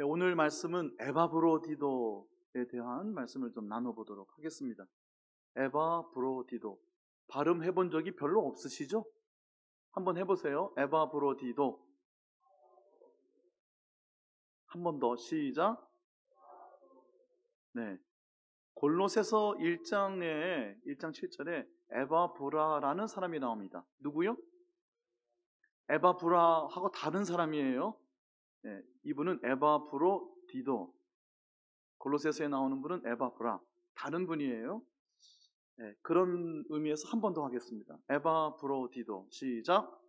오늘 말씀은 에바브로디도에 대한 말씀을 좀 나눠보도록 하겠습니다. 에바브로디도. 발음해 본 적이 별로 없으시죠? 한번 해보세요. 에바브로디도. 한 번 더 시작. 네. 골로새서 1장에 1장 7절에 에바브라라는 사람이 나옵니다. 누구요? 에바브라하고 다른 사람이에요. 네, 이분은 에바브로디도. 골로새서에 나오는 분은 에바브라, 다른 분이에요. 네, 그런 의미에서 한 번 더 하겠습니다. 에바브로디도. 시작.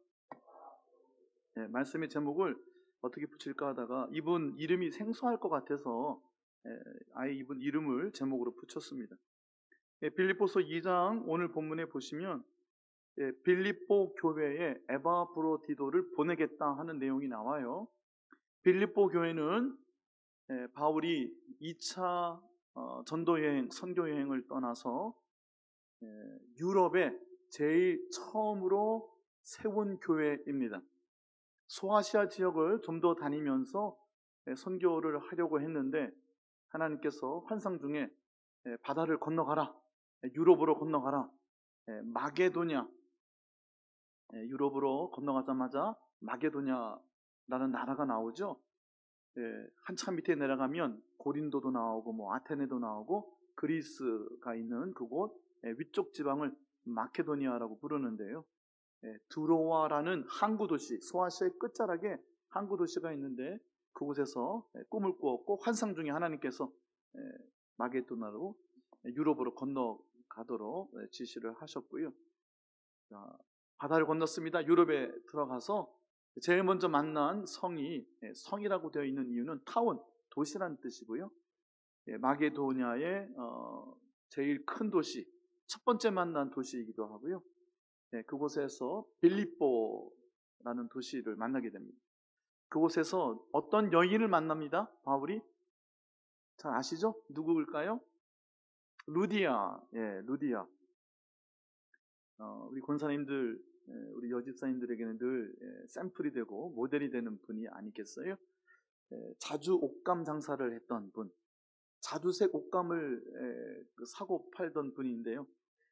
네, 말씀의 제목을 어떻게 붙일까 하다가 이분 이름이 생소할 것 같아서 아예 이분 이름을 제목으로 붙였습니다. 빌립보서 2장 오늘 본문에 보시면 빌립보 교회에 에바브로디도를 보내겠다 하는 내용이 나와요. 빌립보 교회는 바울이 2차 전도여행, 선교여행을 떠나서 유럽에 제일 처음으로 세운 교회입니다. 소아시아 지역을 좀 더 다니면서 선교를 하려고 했는데 하나님께서 환상 중에 바다를 건너가라, 유럽으로 건너가라, 마게도냐, 유럽으로 건너가자마자 마게도냐라는 나라가 나오죠. 한참 밑에 내려가면 고린도도 나오고 아테네도 나오고 그리스가 있는 그곳 위쪽 지방을 마케도니아라고 부르는데요. 드로아라는 항구 도시, 소아시아의 끝자락에 항구 도시가 있는데 그곳에서 꿈을 꾸었고 환상 중에 하나님께서 마게도나로 유럽으로 건너가도록 지시를 하셨고요. 바다를 건넜습니다. 유럽에 들어가서 제일 먼저 만난 성이, 성이라고 되어 있는 이유는 타운, 도시라는 뜻이고요. 마게도냐의 제일 큰 도시, 첫 번째 만난 도시이기도 하고요. 그곳에서 빌립보라는 도시를 만나게 됩니다. 그곳에서 어떤 여인을 만납니다. 바울이 잘 아시죠? 누구일까요? 루디아. 루디아. 우리 권사님들, 우리 여집사님들에게는 늘 샘플이 되고 모델이 되는 분이 아니겠어요? 자주 옷감 장사를 했던 분, 자주색 옷감을 사고 팔던 분인데요.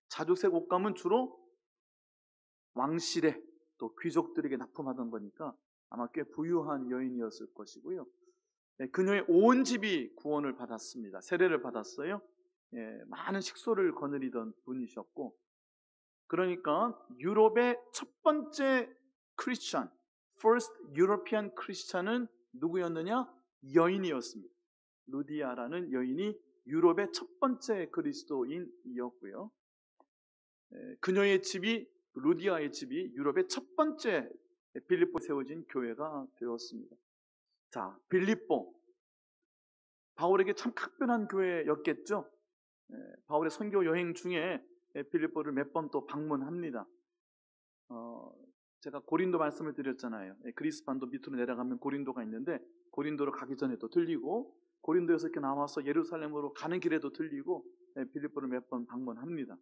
자주색 옷감은 주로 왕실에 또 귀족들에게 납품하던 거니까 아마 꽤 부유한 여인이었을 것이고요. 그녀의 온 집이 구원을 받았습니다. 세례를 받았어요. 많은 식소를 거느리던 분이셨고, 그러니까 유럽의 첫 번째 크리스찬, First European Christian은 누구였느냐? 여인이었습니다. 루디아라는 여인이 유럽의 첫 번째 그리스도인이었고요. 그녀의 집이, 루디아의 집이 유럽의 첫 번째 빌립보에 세워진 교회가 되었습니다. 자, 빌립보. 바울에게 참 각별한 교회였겠죠. 바울의 선교 여행 중에 빌립보를 몇 번 또 방문합니다. 제가 고린도 말씀을 드렸잖아요. 그리스반도 밑으로 내려가면 고린도가 있는데 고린도로 가기 전에도 들리고 고린도에서 이렇게 나와서 예루살렘으로 가는 길에도 들리고 빌립보를 몇 번 방문합니다.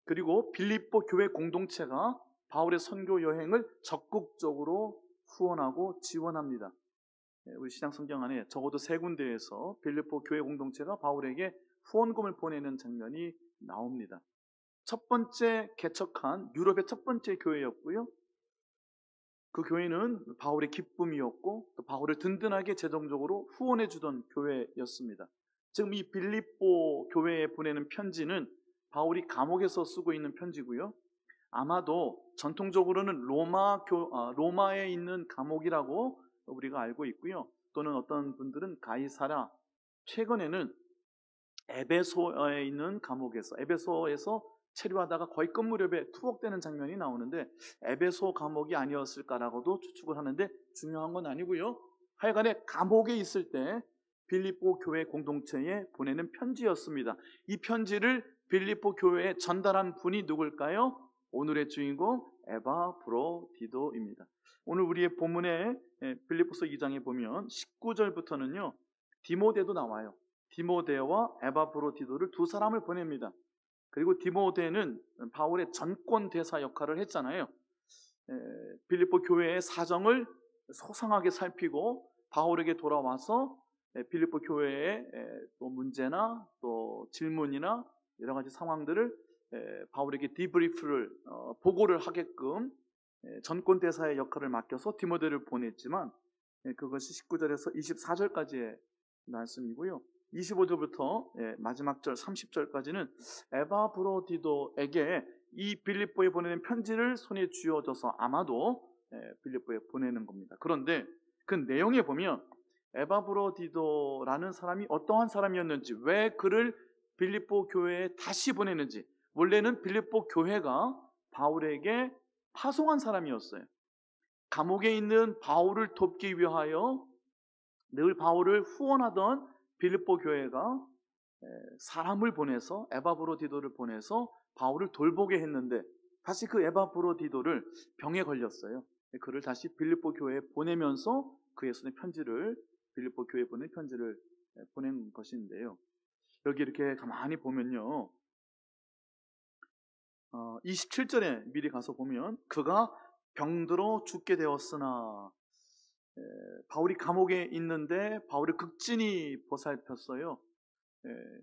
그리고 빌립보 교회 공동체가 바울의 선교 여행을 적극적으로 후원하고 지원합니다. 우리 신약 성경 안에 적어도 3군데에서 빌립보 교회 공동체가 바울에게 후원금을 보내는 장면이 나옵니다. 첫 번째 개척한 유럽의 첫 번째 교회였고요. 그 교회는 바울의 기쁨이었고 또 바울을 든든하게 재정적으로 후원해 주던 교회였습니다. 지금 이 빌립보 교회에 보내는 편지는 바울이 감옥에서 쓰고 있는 편지고요. 아마도 전통적으로는 로마에 있는 감옥이라고 우리가 알고 있고요. 또는 어떤 분들은 가이사랴, 최근에는 에베소에 있는 감옥에서, 에베소에서 체류하다가 거의 끝 무렵에 투옥되는 장면이 나오는데 에베소 감옥이 아니었을까라고도 추측을 하는데 중요한 건 아니고요. 하여간에 감옥에 있을 때 빌립보 교회 공동체에 보내는 편지였습니다. 이 편지를 빌립보 교회에 전달한 분이 누굴까요? 오늘의 주인공 에바브로디도입니다. 오늘 우리의 본문에 빌립보서 2장에 보면 19절부터는요. 디모데도 나와요. 디모데와 에바브로디도를 두 사람을 보냅니다. 그리고 디모데는 바울의 전권 대사 역할을 했잖아요. 빌립보 교회의 사정을 소상하게 살피고 바울에게 돌아와서 빌립보 교회의 또 문제나 또 질문이나 여러 가지 상황들을 바울에게 디브리프를 보고를 하게끔 전권 대사의 역할을 맡겨서 디모데를 보냈지만 그것이 19절에서 24절까지의 말씀이고요. 25절부터 마지막 절 30절까지는 에바브로디도에게 이 빌립보에 보내는 편지를 손에 쥐어줘서 아마도 빌립보에 보내는 겁니다. 그런데 그 내용에 보면 에바브로디도라는 사람이 어떠한 사람이었는지, 왜 그를 빌립보 교회에 다시 보내는지, 원래는 빌립보 교회가 바울에게 파송한 사람이었어요. 감옥에 있는 바울을 돕기 위하여 늘 바울을 후원하던 빌립보 교회가 사람을 보내서, 에바브로디도를 보내서 바울을 돌보게 했는데, 다시 그 에바브로디도를 병에 걸렸어요. 그를 다시 빌립보 교회에 보내면서 그의 손에 편지를, 빌립보 교회에 보낸 편지를 보낸 것인데요. 여기 이렇게 가만히 보면요, 27절에 미리 가서 보면 그가 병들어 죽게 되었으나, 바울이 감옥에 있는데 바울을 극진히 보살폈어요.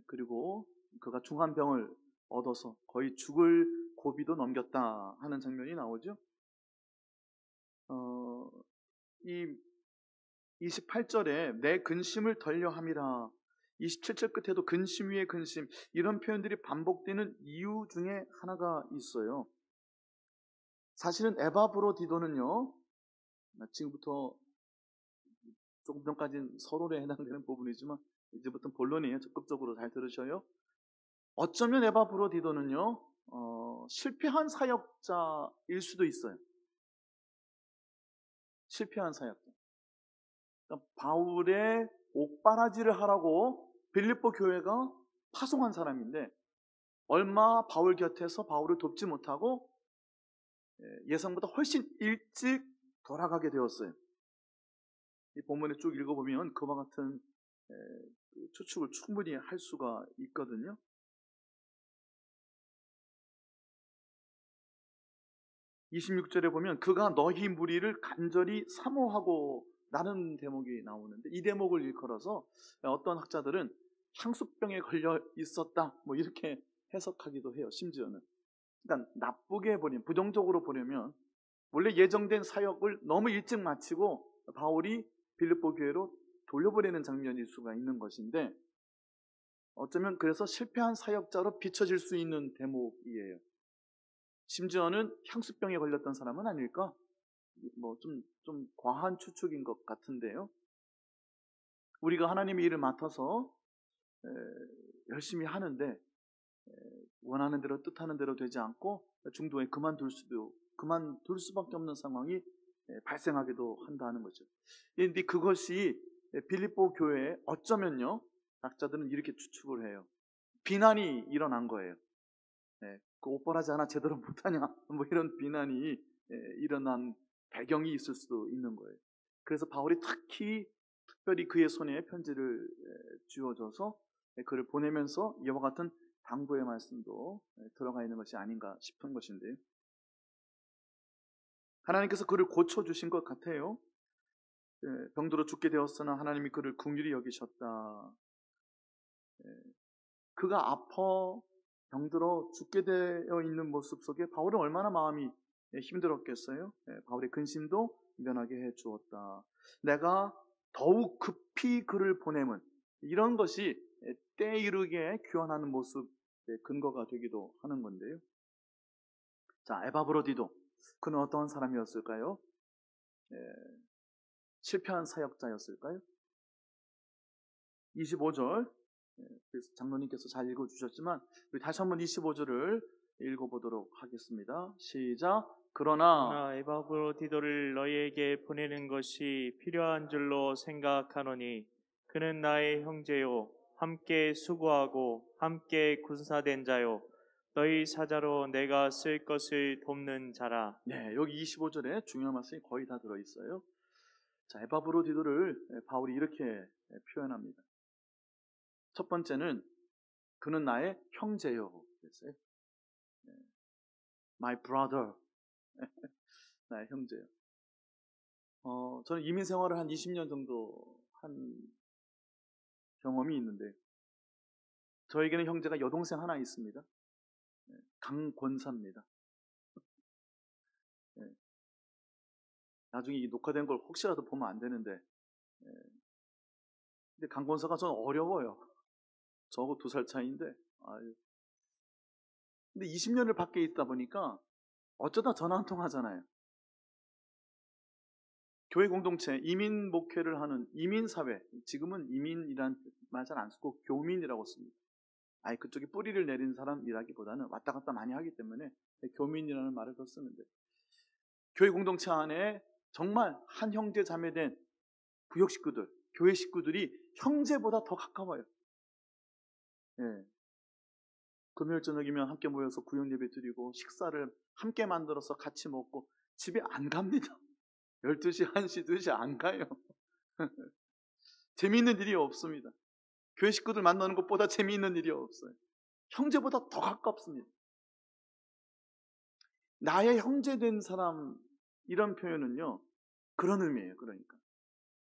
그리고 그가 중한 병을 얻어서 거의 죽을 고비도 넘겼다 하는 장면이 나오죠. 이 28절에 내 근심을 덜려 함이라, 27절 끝에도 근심 위에 근심, 이런 표현들이 반복되는 이유 중에 하나가 있어요. 사실은 에바브로디도는요, 지금부터 조금 전까지는 서론에 해당되는 부분이지만 이제부터 본론이에요. 적극적으로 잘 들으셔요. 어쩌면 에바브로디도는요, 실패한 사역자일 수도 있어요. 실패한 사역자. 그러니까 바울의 옥바라지를 하라고 빌립보 교회가 파송한 사람인데, 얼마 바울 곁에서 바울을 돕지 못하고 예상보다 훨씬 일찍 돌아가게 되었어요. 이 본문에 쭉 읽어보면 그와 같은 추측을 충분히 할 수가 있거든요. (26절에) 보면 그가 너희 무리를 간절히 사모하고 라는 대목이 나오는데, 이 대목을 일컬어서 어떤 학자들은 향수병에 걸려 있었다 뭐 이렇게 해석하기도 해요. 심지어는, 그러니까 나쁘게 보면, 부정적으로 보려면 원래 예정된 사역을 너무 일찍 마치고 바울이 빌립보 교회로 돌려보내는 장면일 수가 있는 것인데, 어쩌면 그래서 실패한 사역자로 비춰질 수 있는 대목이에요. 심지어는 향수병에 걸렸던 사람은 아닐까? 뭐 좀 과한 추측인 것 같은데요. 우리가 하나님의 일을 맡아서 열심히 하는데 원하는 대로, 뜻하는 대로 되지 않고 중도에 그만둘 수밖에 없는 상황이 발생하기도 한다는 거죠. 그런데 그것이 빌립보 교회에 어쩌면요, 학자들은 이렇게 추측을 해요. 비난이 일어난 거예요. 그 옥바라지 하나 제대로 못하냐 뭐 이런 비난이 일어난 배경이 있을 수도 있는 거예요. 그래서 바울이 특별히 그의 손에 편지를 쥐어줘서 그를 보내면서 이와 같은 당부의 말씀도 들어가 있는 것이 아닌가 싶은 것인데요. 하나님께서 그를 고쳐주신 것 같아요. 병들어 죽게 되었으나 하나님이 그를 긍휼히 여기셨다. 그가 아파 병들어 죽게 되어 있는 모습 속에 바울은 얼마나 마음이 힘들었겠어요. 바울의 근심도 면하게 해주었다. 내가 더욱 급히 그를 보내면, 이런 것이 때에 이르게 귀환하는 모습의 근거가 되기도 하는 건데요. 자, 에바브로디도, 그는 어떠한 사람이었을까요? 실패한 사역자였을까요? 25절, 장로님께서 잘 읽어주셨지만 우리 다시 한번 25절을 읽어보도록 하겠습니다. 시작. 그러나 에바브로디도를 너희에게 보내는 것이 필요한 줄로 생각하노니 그는 나의 형제요, 함께 수고하고 함께 군사된 자요, 너희 사자로 내가 쓸 것을 돕는 자라. 네, 여기 25절에 중요한 말씀이 거의 다 들어있어요. 자, 에바브로디도를 바울이 이렇게 표현합니다. 첫 번째는 그는 나의 형제요 그랬어요. My brother. 나의 형제요. 저는 이민 생활을 한 20년 정도 한 경험이 있는데, 저에게는 형제가 여동생 하나 있습니다. 강권사입니다. 나중에 이 녹화된 걸 혹시라도 보면 안 되는데, 근데 강권사가 저는 어려워요. 저하고 2살 차이인데, 근데 20년을 밖에 있다 보니까 어쩌다 전화 한 통 하잖아요. 교회 공동체, 이민 목회를 하는 이민사회, 지금은 이민이란 말 잘 안 쓰고 교민이라고 씁니다. 그쪽에 뿌리를 내린 사람이라기보다는 왔다 갔다 많이 하기 때문에 교민이라는 말을 더 쓰는데, 교회 공동체 안에 정말 한 형제 자매된 구역 식구들, 교회 식구들이 형제보다 더 가까워요. 금요일 저녁이면 함께 모여서 구역 예배 드리고 식사를 함께 만들어서 같이 먹고 집에 안 갑니다. 12시, 1시, 2시 안 가요. 재미있는 일이 없습니다. 교회 식구들 만나는 것보다 재미있는 일이 없어요. 형제보다 더 가깝습니다. 나의 형제 된 사람, 이런 표현은요, 그런 의미예요. 그러니까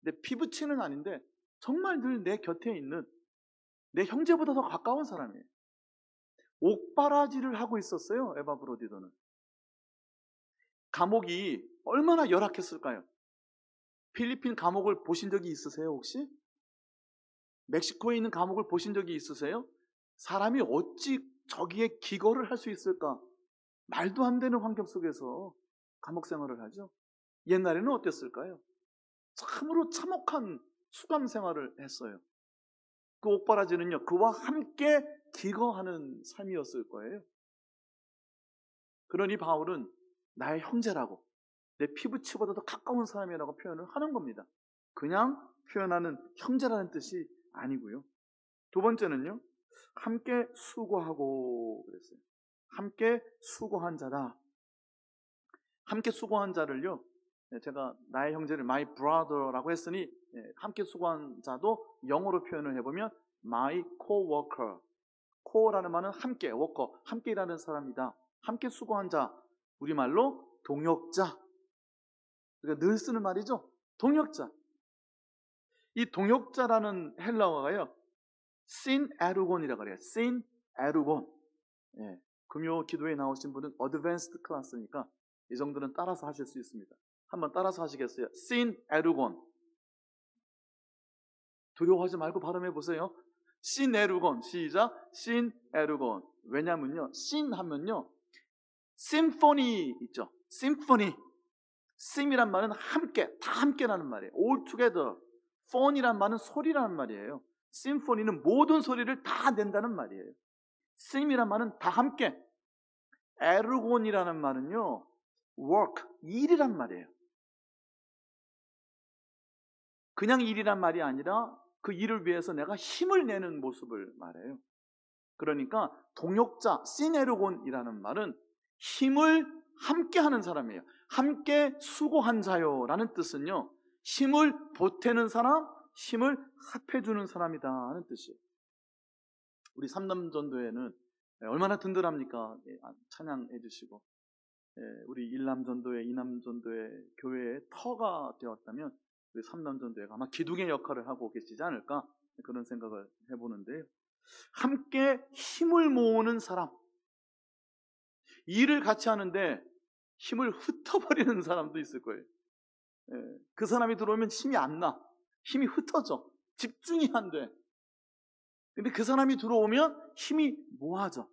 내 피부친은 아닌데 정말 늘 내 곁에 있는 내 형제보다 더 가까운 사람이에요. 옥바라지를 하고 있었어요. 에바브로디도는. 감옥이 얼마나 열악했을까요? 필리핀 감옥을 보신 적이 있으세요 혹시? 멕시코에 있는 감옥을 보신 적이 있으세요? 사람이 어찌 저기에 기거를 할 수 있을까? 말도 안 되는 환경 속에서 감옥 생활을 하죠. 옛날에는 어땠을까요? 참으로 참혹한 수감 생활을 했어요. 그 옥바라지는요, 그와 함께 기거하는 삶이었을 거예요. 그러니 바울은 나의 형제라고, 내 피부치보다 더 가까운 사람이라고 표현을 하는 겁니다. 그냥 표현하는 형제라는 뜻이 아니고요. 두 번째는요, 함께 수고하고 그랬어요. 함께 수고한 자다. 함께 수고한 자를요, 제가 나의 형제를 my brother라고 했으니 함께 수고한 자도 영어로 표현을 해보면 my co-worker. co라는 말은 함께, worker, 함께 일하는 사람이다. 함께 수고한 자, 우리말로 동역자. 그러니까 늘 쓰는 말이죠. 동역자. 이 동역자라는 헬라어가요, sin 에루곤이라고 그래요. sin 에루곤. 금요 기도에 나오신 분은 어드밴스드 클래스니까 이 정도는 따라서 하실 수 있습니다. 한번 따라서 하시겠어요? sin 에루곤. 두려워하지 말고 발음해 보세요. sin 에루곤. 시작. sin 에루곤. 왜냐면요, sin 하면요, 심포니 있죠. 심포니. 심이란 말은 함께, 다 함께라는 말이에요. all together. 폰이란 말은 소리라는 말이에요. 심포니는 모든 소리를 다 낸다는 말이에요. 심이란 말은 다 함께. 에르곤이라는 말은요, work, 일이란 말이에요. 그냥 일이란 말이 아니라 그 일을 위해서 내가 힘을 내는 모습을 말해요. 그러니까 동역자, 시네르곤이라는 말은 힘을 함께 하는 사람이에요. 함께 수고한 자요 라는 뜻은요, 힘을 보태는 사람, 힘을 합해주는 사람이다 하는 뜻이에요. 우리 삼남전도회는 얼마나 든든합니까? 찬양해 주시고, 우리 일남전도회, 이남전도회 교회의 터가 되었다면 우리 삼남전도회가 아마 기둥의 역할을 하고 계시지 않을까, 그런 생각을 해보는데요. 함께 힘을 모으는 사람, 일을 같이 하는데 힘을 흩어버리는 사람도 있을 거예요. 그 사람이 들어오면 힘이 안 나. 힘이 흩어져. 집중이 안 돼. 근데 그 사람이 들어오면 힘이 모아져.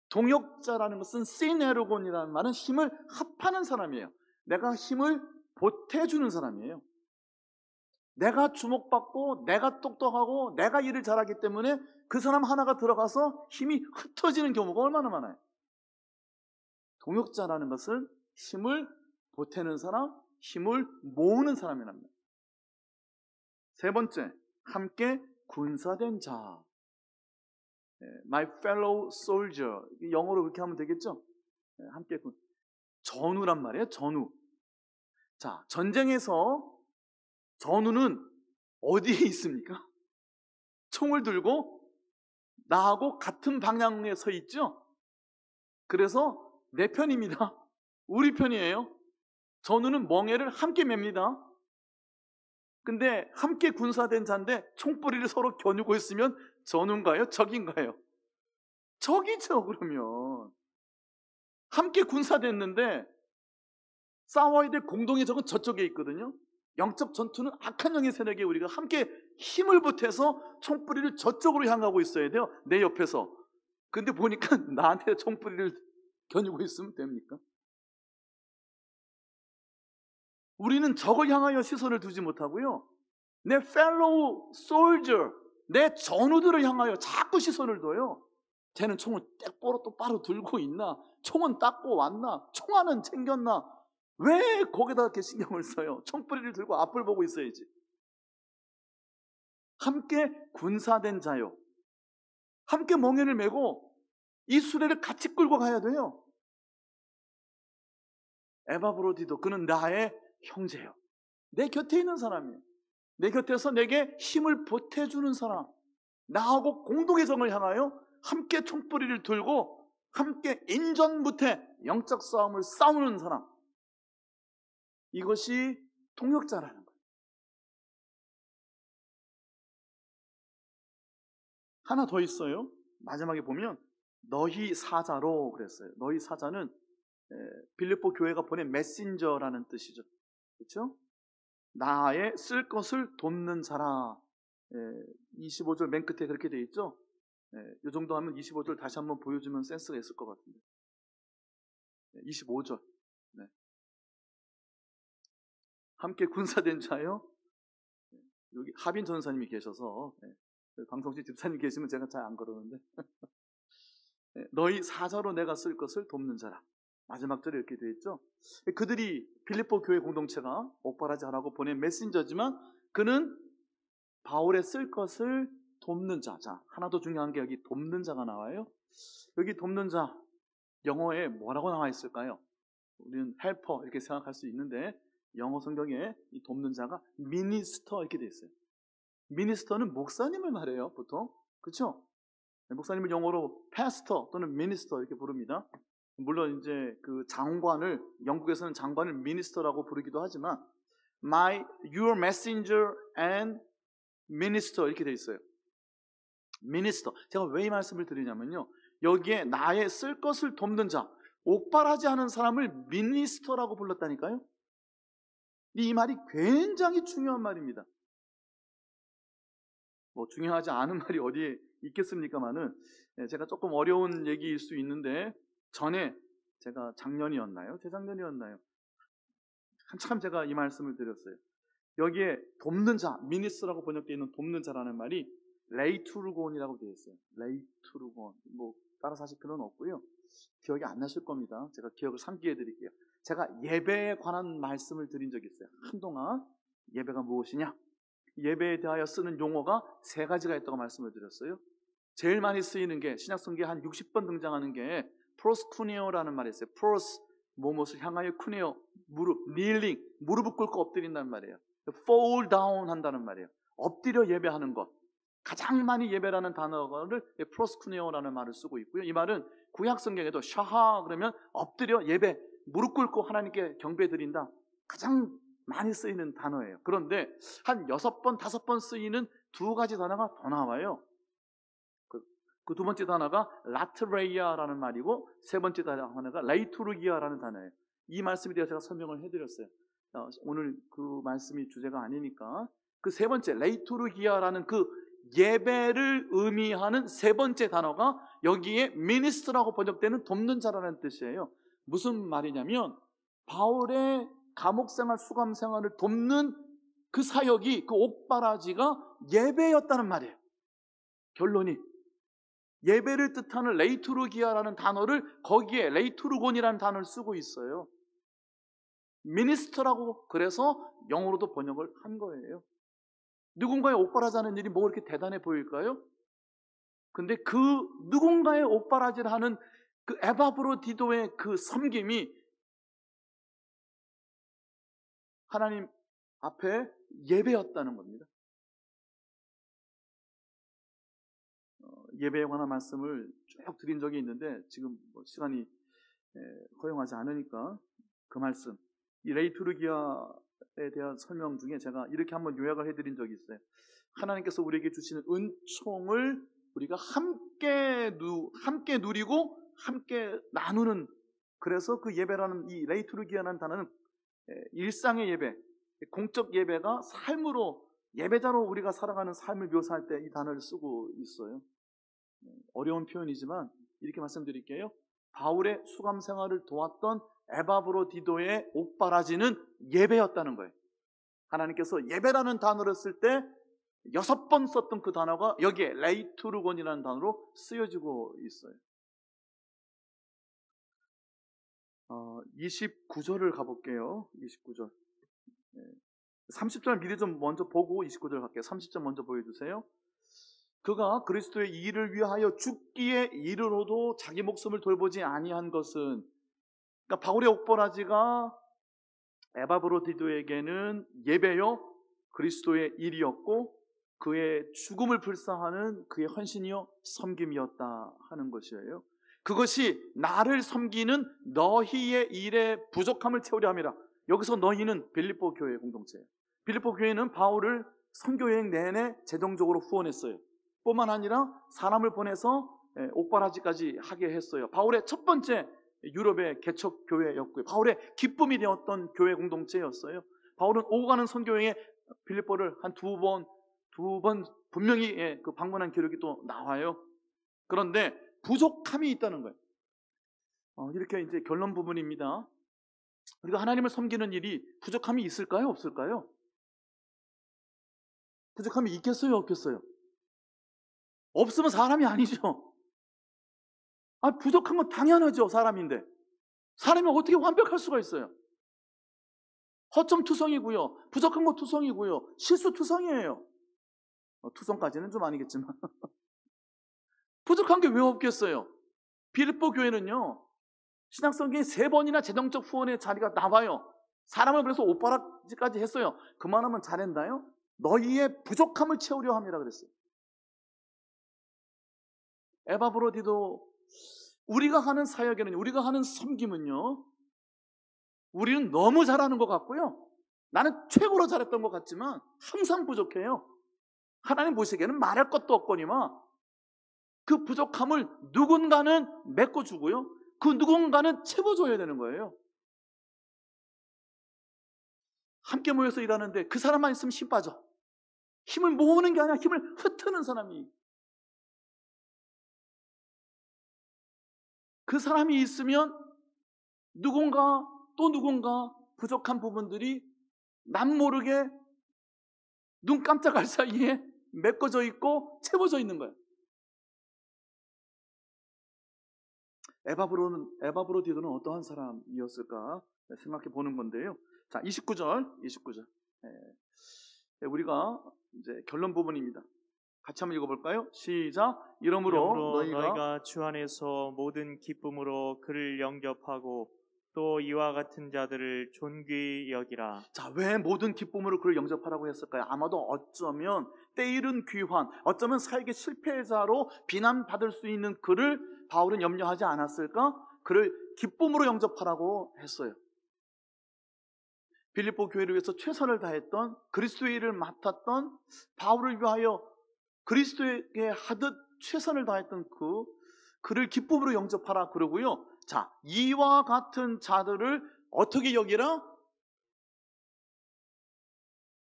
동역자라는 것은 시네르곤이라는 말은 힘을 합하는 사람이에요. 내가 힘을 보태주는 사람이에요. 내가 주목받고 내가 똑똑하고 내가 일을 잘하기 때문에 그 사람 하나가 들어가서 힘이 흩어지는 경우가 얼마나 많아요. 동역자라는 것은 힘을 보태는 사람, 힘을 모으는 사람이랍니다. 세 번째, 함께 군사된 자. My fellow soldier. 영어로 그렇게 하면 되겠죠? 함께 전우란 말이에요. 전우. 자, 전쟁에서 전우는 어디에 있습니까? 총을 들고 나하고 같은 방향에 서 있죠? 그래서 내 편입니다. 우리 편이에요. 전우는 멍에를 함께 맵니다. 근데 함께 군사된 자인데 총뿌리를 서로 겨누고 있으면 전우인가요? 적인가요? 적이죠. 그러면 함께 군사됐는데 싸워야 될 공동의 적은 저쪽에 있거든요. 영적 전투는 악한 영의 세력에 우리가 함께 힘을 보태서 총뿌리를 저쪽으로 향하고 있어야 돼요. 내 옆에서. 근데 보니까 나한테 총뿌리를 겨누고 있으면 됩니까? 우리는 적을 향하여 시선을 두지 못하고요, 내 fellow soldier, 내 전우들을 향하여 자꾸 시선을 둬요. 쟤는 총을 똑바로 들고 있나? 총은 닦고 왔나? 총알은 챙겼나? 왜 거기다 이렇게 신경을 써요? 총뿌리를 들고 앞을 보고 있어야지. 함께 군사된 자요, 함께 멍에를 메고 이 수레를 같이 끌고 가야 돼요. 에바브로디도 그는 나의 형제요, 내 곁에 있는 사람이에요. 내 곁에서 내게 힘을 보태주는 사람, 나하고 공동의 정을 향하여 함께 총뿌리를 들고 함께 인전무태 영적 싸움을 싸우는 사람, 이것이 동역자라는 거예요. 하나 더 있어요. 마지막에 보면 너희 사자로 그랬어요. 너희 사자는 빌립보 교회가 보낸 메신저라는 뜻이죠. 그렇죠? 나의 쓸 것을 돕는 자라. 25절 맨 끝에 그렇게 되어 있죠. 이 정도 하면 25절 다시 한번 보여주면 센스가 있을 것 같은데. 25절. 네. 함께 군사된 자요. 여기 하빈 전사님이 계셔서 방송실 집사님 계시면 제가 잘 안 그러는데 너희 사자로 내가 쓸 것을 돕는 자라. 마지막 절에 이렇게 되어 있죠. 그들이 빌립보 교회 공동체가 옥바라지 하라고 보낸 메신저지만 그는 바울의 쓸 것을 돕는 자. 자, 하나 더 중요한 게 여기 돕는 자가 나와요. 여기 돕는 자, 영어에 뭐라고 나와 있을까요? 우리는 헬퍼 이렇게 생각할 수 있는데 영어 성경에 이 돕는 자가 미니스터 이렇게 되어 있어요. 미니스터는 목사님을 말해요, 보통. 그렇죠? 목사님을 영어로 패스터 또는 미니스터 이렇게 부릅니다. 물론 이제 그 장관을, 영국에서는 장관을 미니스터라고 부르기도 하지만 your messenger and minister 이렇게 돼 있어요. 미니스터. 제가 왜 이 말씀을 드리냐면요, 여기에 나의 쓸 것을 돕는 자, 옥바라지 하는 사람을 미니스터라고 불렀다니까요. 이 말이 굉장히 중요한 말입니다. 뭐 중요하지 않은 말이 어디에 있겠습니까만은, 제가 조금 어려운 얘기일 수 있는데, 전에 제가 작년이었나요? 재작년이었나요? 한참 제가 이 말씀을 드렸어요. 여기에 돕는 자, 미니스라고 번역되어 있는 돕는 자라는 말이 레이투르곤이라고 되어 있어요. 레이투르곤. 뭐 따라서 하실 필요는 없고요. 기억이 안 나실 겁니다. 제가 기억을 상기해 드릴게요. 제가 예배에 관한 말씀을 드린 적이 있어요. 한동안 예배가 무엇이냐? 예배에 대하여 쓰는 용어가 세 가지가 있다고 말씀을 드렸어요. 제일 많이 쓰이는 게, 신약성경에 한 60번 등장하는 게 프로스쿠네오라는 말이 있어요. 프로스, 무엇을 향하여, 쿠네오, 무릎, kneeling, 무릎을 꿇고 엎드린다는 말이에요. fall down 한다는 말이에요. 엎드려 예배하는 것. 가장 많이 예배라는 단어를 프로스쿠네오라는 말을 쓰고 있고요. 이 말은 구약 성경에도 샤하 그러면 엎드려 예배, 무릎 꿇고 하나님께 경배 드린다, 가장 많이 쓰이는 단어예요. 그런데 한 6번, 5번 쓰이는 두 가지 단어가 더 나와요. 그 두 번째 단어가 라트레이아라는 말이고, 세 번째 단어가 레이투르기아라는 단어예요. 이 말씀에 대해서 제가 설명을 해드렸어요. 오늘 그 말씀이 주제가 아니니까. 그 세 번째 레이투르기아라는 그 예배를 의미하는 세 번째 단어가 여기에 미니스트라고 번역되는 돕는 자라는 뜻이에요. 무슨 말이냐면 바울의 감옥생활, 수감생활을 돕는 그 사역이, 그 옥바라지가 예배였다는 말이에요. 결론이 예배를 뜻하는 레이투르기아라는 단어를 거기에 레이투르곤이라는 단어를 쓰고 있어요. 미니스터라고 그래서 영어로도 번역을 한 거예요. 누군가의 옥바라지하는 일이 뭐 그렇게 대단해 보일까요? 근데 그 누군가의 옥바라지를 하는 그 에바브로디도의 그 섬김이 하나님 앞에 예배였다는 겁니다. 예배에 관한 말씀을 쭉 드린 적이 있는데 지금 시간이 허용하지 않으니까 그 말씀, 이 레이투르기아 대한 설명 중에 제가 이렇게 한번 요약을 해드린 적이 있어요. 하나님께서 우리에게 주시는 은총을 우리가 함께 누리고 함께 나누는, 그래서 그 예배라는 이 레이투르기아라는 단어는 일상의 예배, 공적 예배가 삶으로, 예배자로 우리가 살아가는 삶을 묘사할 때 이 단어를 쓰고 있어요. 어려운 표현이지만 이렇게 말씀드릴게요. 바울의 수감 생활을 도왔던 에바브로디도의 옥바라지는 예배였다는 거예요. 하나님께서 예배라는 단어를 쓸 때 6번 썼던 그 단어가 여기에 레이투르곤이라는 단어로 쓰여지고 있어요. 29절을 가볼게요. 29절. 30절 미리 좀 먼저 보고 29절 갈게요. 30절 먼저 보여주세요. 그가 그리스도의 일을 위하여 죽기에 이르러도 자기 목숨을 돌보지 아니한 것은, 그러니까 바울의 옥바라지가 에바브로디도에게는 예배요 그리스도의 일이었고, 그의 죽음을 불사하는 그의 헌신이요 섬김이었다 하는 것이에요. 그것이 나를 섬기는 너희의 일의 부족함을 채우려 함이라. 여기서 너희는 빌립보 교회 공동체예요. 빌립보 교회는 바울을 선교여행 내내 재정적으로 후원했어요. 뿐만 아니라 사람을 보내서 옥바라지까지 하게 했어요. 바울의 첫 번째 유럽의 개척 교회였고요. 바울의 기쁨이 되었던 교회 공동체였어요. 바울은 오고 가는 선교여행에 빌립보를 한 두 번 분명히 그 방문한 기록이 또 나와요. 그런데 부족함이 있다는 거예요. 이렇게 이제 결론 부분입니다. 우리가 하나님을 섬기는 일이 부족함이 있을까요? 없을까요? 부족함이 있겠어요? 없겠어요? 없으면 사람이 아니죠. 부족한 건 당연하죠. 사람인데. 사람이 어떻게 완벽할 수가 있어요? 허점투성이고요. 부족한 건 투성이고요. 실수투성이에요. 투성까지는 좀 아니겠지만 부족한 게 왜 없겠어요? 빌립보 교회는요, 신학성경에 3번이나 재정적 후원의 자리가 나와요. 사람을 그래서 옥바라지까지 했어요. 그만하면 잘했나요? 너희의 부족함을 채우려 함이라 그랬어요. 에바브로디도, 우리가 하는 사역에는, 우리가 하는 섬김은요, 우리는 너무 잘하는 것 같고요, 나는 최고로 잘했던 것 같지만 항상 부족해요. 하나님 보시기에는 말할 것도 없거니와 그 부족함을 누군가는 메꿔주고요, 그 누군가는 채워줘야 되는 거예요. 함께 모여서 일하는데 그 사람만 있으면 힘 빠져. 힘을 모으는 게 아니라 힘을 흩트는 사람이, 그 사람이 있으면 누군가 또 누군가 부족한 부분들이 남 모르게 눈 깜짝할 사이에 메꿔져 있고 채워져 있는 거예요. 에바브로디도는 어떠한 사람이었을까 생각해 보는 건데요. 자, 29절. 우리가 이제 결론 부분입니다. 같이 한번 읽어볼까요? 시작. 이러므로 너희가 주 안에서 모든 기쁨으로 그를 영접하고 또 이와 같은 자들을 존귀히 여기라. 자, 왜 모든 기쁨으로 그를 영접하라고 했을까요? 아마도 어쩌면 때이른 귀환, 어쩌면 사역의 실패자로 비난받을 수 있는 그를 바울은 염려하지 않았을까? 그를 기쁨으로 영접하라고 했어요. 빌립보 교회를 위해서 최선을 다했던, 그리스도의 일을 맡았던, 바울을 위하여 그리스도에게 하듯 최선을 다했던 그를 기쁨으로 영접하라 그러고요. 자, 이와 같은 자들을 어떻게 여기라?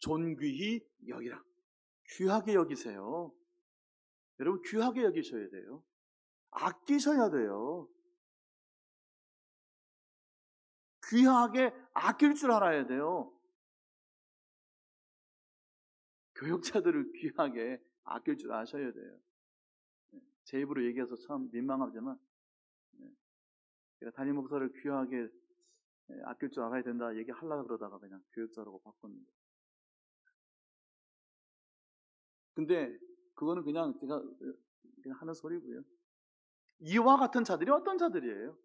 존귀히 여기라. 귀하게 여기세요. 여러분, 귀하게 여기셔야 돼요. 아끼셔야 돼요. 귀하게 아낄 줄 알아야 돼요. 교역자들을 귀하게 아낄 줄 아셔야 돼요. 제 입으로 얘기해서 참 민망하지만, 제가 담임 목사를 귀하게 아낄 줄 알아야 된다 얘기하려고 그러다가 그냥 교역자라고 바꿨는데, 근데 그거는 그냥 제가 그냥 하는 소리고요. 이와 같은 자들이 어떤 자들이에요?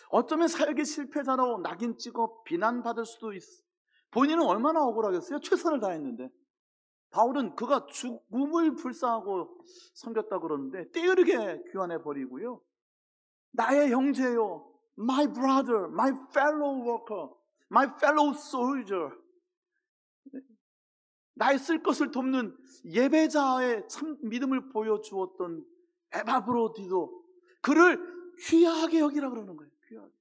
어쩌면 사역의 실패자로 낙인 찍어 비난받을 수도 있어. 본인은 얼마나 억울하겠어요? 최선을 다했는데. 바울은 그가 죽음을 불사하고 섬겼다 그러는데 때이르게 귀환해 버리고요. 나의 형제요, my brother, my fellow worker, my fellow soldier, 나의 쓸 것을 돕는 예배자의 참 믿음을 보여주었던 에바브로디도 그를 귀하게 여기라 그러는 거예요. 귀하게.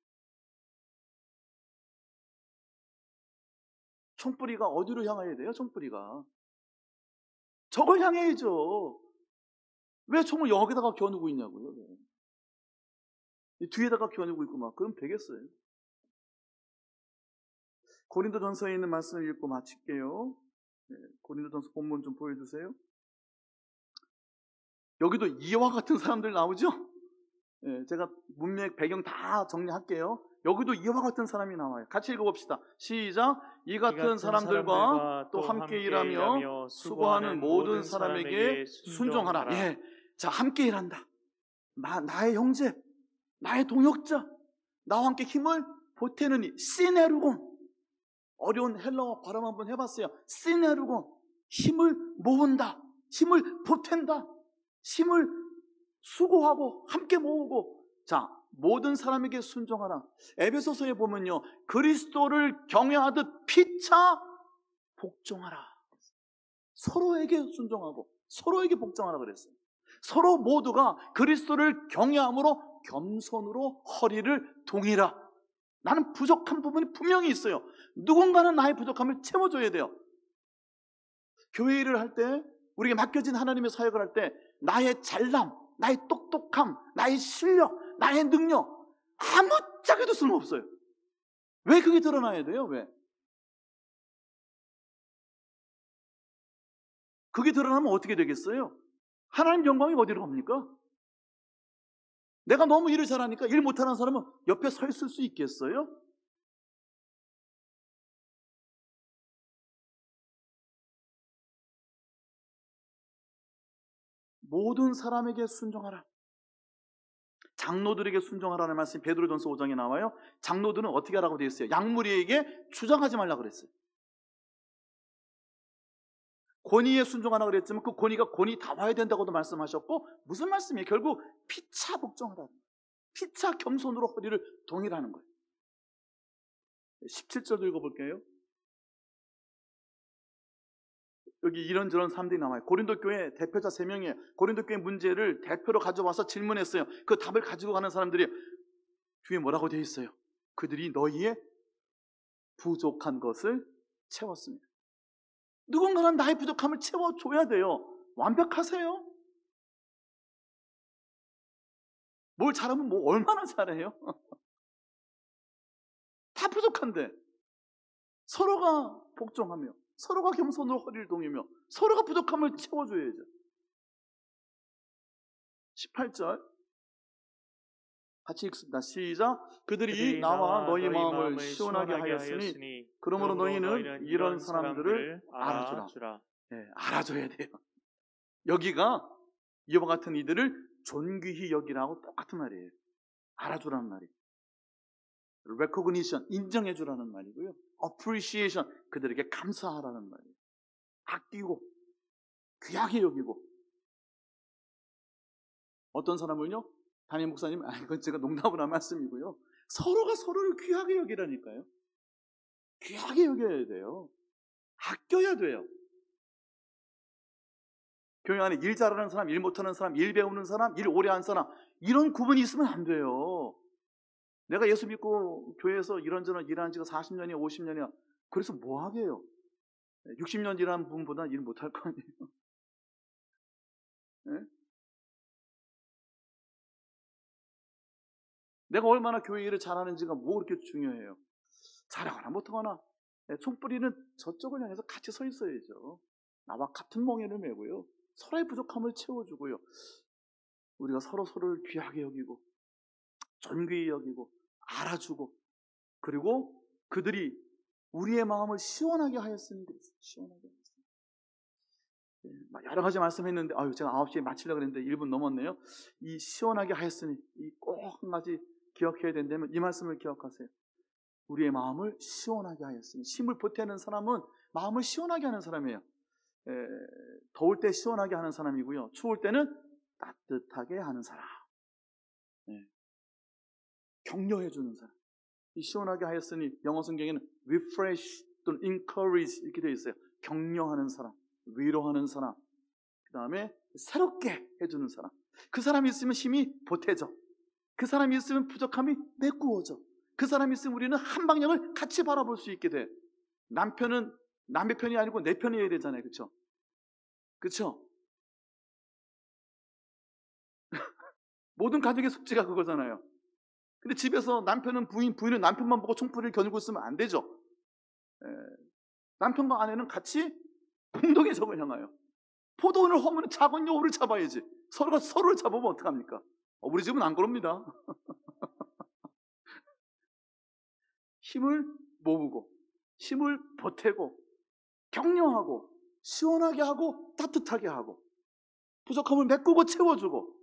총뿌리가 어디로 향해야 돼요? 총뿌리가 저걸 향해야죠. 왜 총을 여기다가 겨누고 있냐고요? 왜? 뒤에다가 겨누고 있고 막 그럼 되겠어요. 고린도전서에 있는 말씀을 읽고 마칠게요. 고린도전서 본문 좀 보여주세요. 여기도 이와 같은 사람들 나오죠? 제가 문맥 배경 다 정리할게요. 여기도 이와 같은 사람이 나와요. 같이 읽어봅시다. 시작. 이 같은 사람들과 또 함께 일하며 수고하는 모든 사람에게 순종하라. 예, 자, 함께 일한다. 나의 형제, 나의 동역자, 나와 함께 힘을 보태느니 시네르곤. 어려운 헬라어 발음 한번 해봤어요. 시네르곤. 힘을 모은다. 힘을 보탠다. 힘을 수고하고 함께 모으고. 자, 모든 사람에게 순종하라. 에베소서에 보면요, 그리스도를 경외하듯 피차 복종하라. 서로에게 순종하고 서로에게 복종하라 그랬어요. 서로 모두가 그리스도를 경외함으로 겸손으로 허리를 동이라. 나는 부족한 부분이 분명히 있어요. 누군가는 나의 부족함을 채워줘야 돼요. 교회 일을 할 때, 우리에게 맡겨진 하나님의 사역을 할 때 나의 잘남, 나의 똑똑함, 나의 실력, 나의 능력 아무짝에도 쓸모없어요. 왜 그게 드러나야 돼요? 왜? 그게 드러나면 어떻게 되겠어요? 하나님 영광이 어디로 갑니까? 내가 너무 일을 잘하니까 일 못하는 사람은 옆에 서 있을 수 있겠어요? 모든 사람에게 순종하라. 장로들에게 순종하라는 말씀이 베드로전서 5장에 나와요. 장로들은 어떻게 하라고 되어 있어요? 양무리에게 주장하지 말라고 그랬어요. 권위에 순종하라고 그랬지만 그 권위가 권위 다 와야 된다고도 말씀하셨고, 무슨 말씀이에요? 결국 피차 복종하라. 피차 겸손으로 허리를 동일하는 거예요. 17절도 읽어볼게요. 여기 이런저런 사람들이 나와요. 고린도 교회 대표자 3명이에요. 고린도 교회 문제를 대표로 가져와서 질문했어요. 그 답을 가지고 가는 사람들이 뒤에 뭐라고 되어 있어요? 그들이 너희의 부족한 것을 채웠습니다. 누군가는 나의 부족함을 채워줘야 돼요. 완벽하세요? 뭘 잘하면 뭐 얼마나 잘해요? 다 부족한데 서로가 복종하며 서로가 겸손으로 허리를 동이며 서로가 부족함을 채워줘야죠. 18절 같이 읽습니다. 시작. 그들이 나와 너희 마음을 시원하게 하였으니 그러므로 너희는 이런 사람들을 알아주라. 네, 알아줘야 돼요. 여기가 이와 같은 이들을 존귀히 여기라고 똑같은 말이에요. 알아주라는 말이에요. recognition, 인정해주라는 말이고요. appreciation, 그들에게 감사하라는 말이에요. 아끼고 귀하게 여기고. 어떤 사람을요? 담임 목사님, 이건 제가 농담을 한 말씀이고요. 서로가 서로를 귀하게 여기라니까요. 귀하게 여겨야 돼요. 아껴야 돼요. 교회 안에 일 잘하는 사람, 일 못하는 사람, 일 배우는 사람, 일 오래 한 사람, 이런 구분이 있으면 안 돼요. 내가 예수 믿고 교회에서 이런저런 일한 지가 40년이야 50년이야 그래서 뭐 하게요? 60년 일한 분보다 일 못할 거 아니에요. 네? 내가 얼마나 교회 일을 잘하는지가 뭐 그렇게 중요해요. 잘하거나 못하거나 총뿌리는 저쪽을 향해서 같이 서 있어야죠. 나와 같은 멍에를 메고요. 서로의 부족함을 채워주고요. 우리가 서로를 귀하게 여기고 존귀히 여기고 알아주고, 그리고 그들이 우리의 마음을 시원하게 하였으니 그랬어요. 시원하게 하였으니. 여러 가지 말씀했는데 제가 9시에 마치려고 했는데 1분 넘었네요. 이 시원하게 하였으니 꼭 한 가지 기억해야 된다면 이 말씀을 기억하세요. 우리의 마음을 시원하게 하였으니. 힘을 보태는 사람은 마음을 시원하게 하는 사람이에요. 더울 때 시원하게 하는 사람이고요. 추울 때는 따뜻하게 하는 사람. 격려해주는 사람. 이 시원하게 하였으니 영어 성경에는 refresh 또는 encourage 이렇게 되어 있어요. 격려하는 사람, 위로하는 사람, 그 다음에 새롭게 해주는 사람. 그 사람이 있으면 힘이 보태져. 그 사람이 있으면 부족함이 메꾸어져. 그 사람이 있으면 우리는 한 방향을 같이 바라볼 수 있게 돼. 남편은 남의 편이 아니고 내 편이어야 되잖아요. 그렇죠? 그렇죠? 모든 가족의 숙제가 그거잖아요. 근데 집에서 남편은 부인은 남편만 보고 총풀이를 겨누고 있으면 안 되죠. 남편과 아내는 같이 공동의 적을 향하여 포도원을 허무는 작은 여우를 잡아야지. 서로가 서로를 잡으면 어떡합니까? 우리 집은 안 그럽니다. 힘을 모으고 힘을 보태고 격려하고 시원하게 하고 따뜻하게 하고 부족함을 메꾸고 채워주고,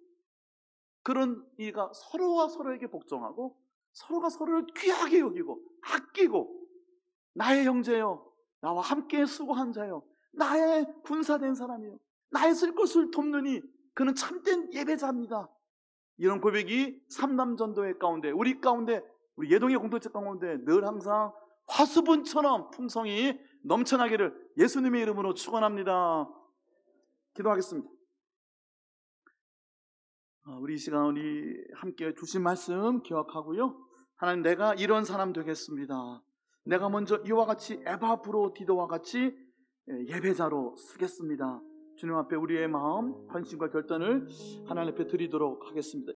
그런 이가 서로가 서로에게 복종하고 서로가 서로를 귀하게 여기고 아끼고, 나의 형제요, 나와 함께 수고한 자요, 나의 군사된 사람이요, 나의 쓸 것을 돕느니 그는 참된 예배자입니다. 이런 고백이 삼남전도회 가운데, 우리 가운데, 우리 예동의 공동체 가운데 늘 항상 화수분처럼 풍성이 넘쳐나기를 예수님의 이름으로 축원합니다. 기도하겠습니다. 우리 이 시간 우리 함께 주신 말씀 기억하고요. 하나님, 내가 이런 사람 되겠습니다. 내가 먼저 이와 같이 에바브로디도와 같이 예배자로 서겠습니다. 주님 앞에 우리의 마음, 헌신과 결단을 하나님 앞에 드리도록 하겠습니다.